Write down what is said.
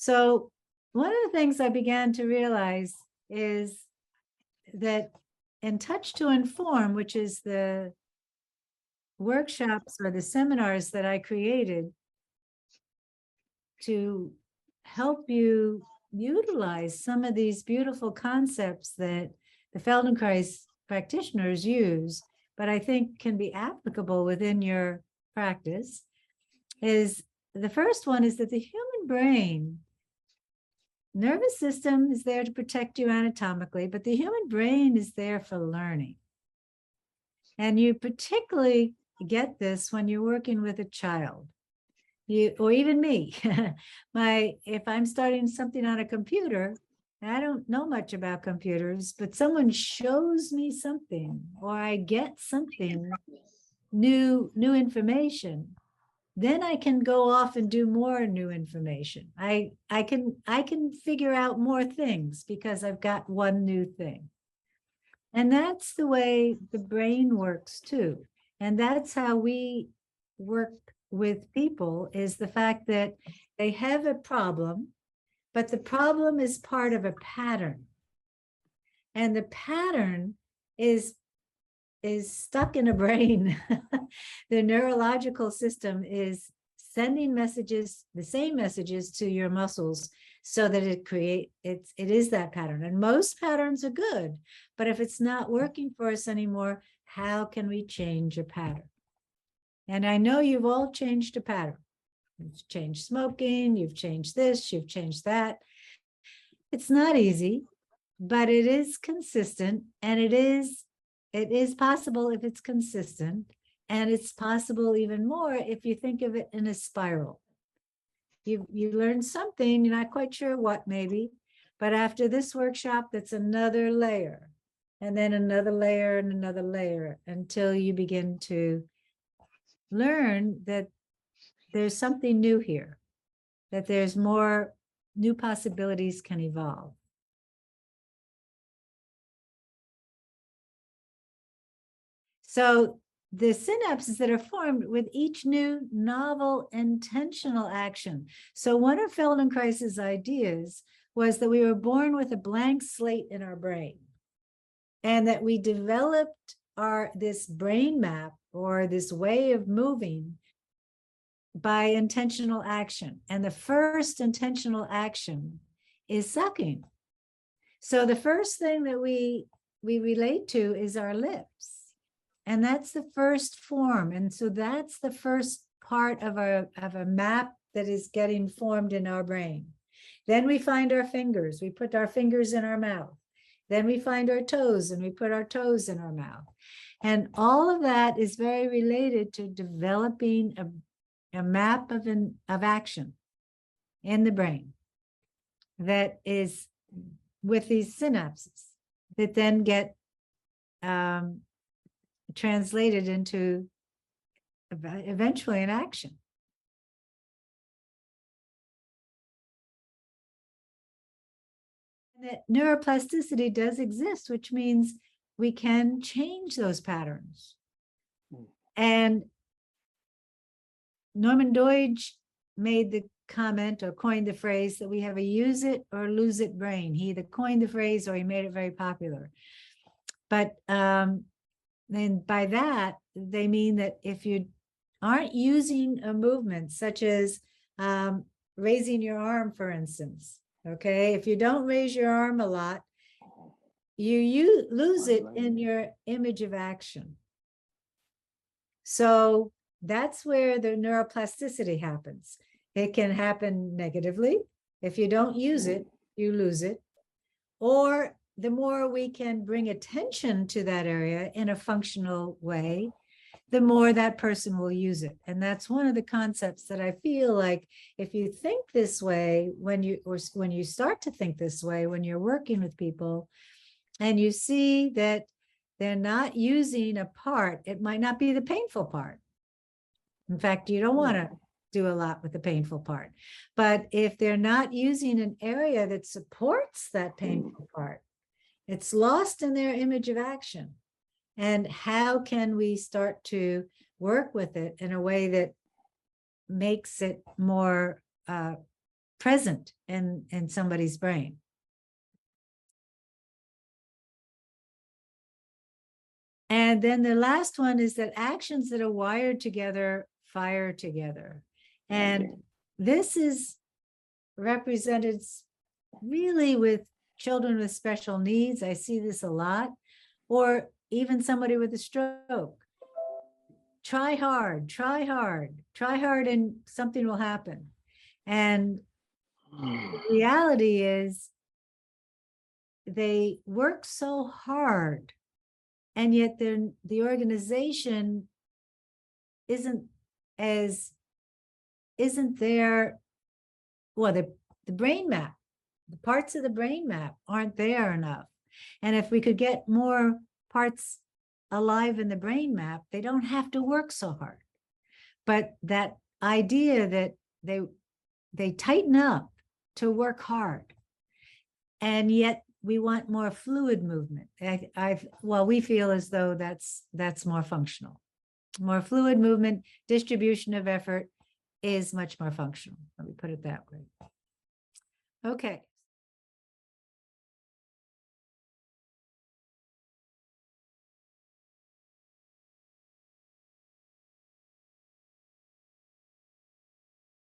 So one of the things I began to realize is that in Touch to Inform, which is the workshops or the seminars that I created to help you utilize some of these beautiful concepts that the Feldenkrais practitioners use, but I think can be applicable within your practice, is the first one is that the human brain, nervous system is there to protect you anatomically, but the human brain is there for learning. And you particularly get this when you're working with a child. You, or even me, if I'm starting something on a computer, I don't know much about computers, but someone shows me something, or I get something new information, then I can go off and do more new information. I can figure out more things because I've got one new thing. And that's the way the brain works too. And that's how we work with people, is the fact that they have a problem, but the problem is part of a pattern. And the pattern is stuck in a brain. The neurological system is sending messages, the same messages to your muscles, so that it is that pattern. And most patterns are good, but if it's not working for us anymore, how can we change a pattern? And I know you've all changed a pattern. You've changed smoking, you've changed this, you've changed that. It's not easy, but it is consistent, and it is possible if it's consistent, and it's possible even more if you think of it in a spiral. You learn something, you're not quite sure what maybe, but after this workshop, that's another layer, and then another layer and another layer, until you begin to learn that there's something new here, that there's more new possibilities can evolve. So the synapses that are formed with each new novel intentional action. So one of Feldenkrais's ideas was that we were born with a blank slate in our brain, and that we developed this brain map, or this way of moving, by intentional action. And the first intentional action is sucking. So the first thing that we relate to is our lips. And that's the first form. And so that's the first part of a map that is getting formed in our brain. Then we find our fingers. We put our fingers in our mouth. Then we find our toes, and we put our toes in our mouth. And all of that is very related to developing a map of action in the brain that is with these synapses that then get translated into eventually an action. And that neuroplasticity does exist, which means we can change those patterns. And Norman Doidge made the comment, or coined the phrase, that we have a use it or lose it brain. He either coined the phrase or he made it very popular. But then by that, they mean that if you aren't using a movement, such as raising your arm, for instance, okay, if you don't raise your arm a lot, you lose it in your image of action. So that's where the neuroplasticity happens. It can happen negatively. If you don't use it, you lose it. Or the more we can bring attention to that area in a functional way, the more that person will use it. And that's one of the concepts that I feel like, if you think this way, when you start to think this way, when you're working with people, and you see that they're not using a part, it might not be the painful part. In fact, you don't want to do a lot with the painful part. But if they're not using an area that supports that painful part, it's lost in their image of action. And how can we start to work with it in a way that makes it more present in somebody's brain. And then the last one is that actions that are wired together fire together. And this is represented really with children with special needs. I see this a lot, or even somebody with a stroke. Try hard, try hard, try hard, and something will happen. And the reality is they work so hard, and yet the organization isn't there. Well, the brain map, the parts of the brain map aren't there enough. And if we could get more parts alive in the brain map, they don't have to work so hard. But that idea that they tighten up to work hard, and yet we want more fluid movement. Well, we feel as though that's more functional. More fluid movement, distribution of effort is much more functional. Let me put it that way. Okay.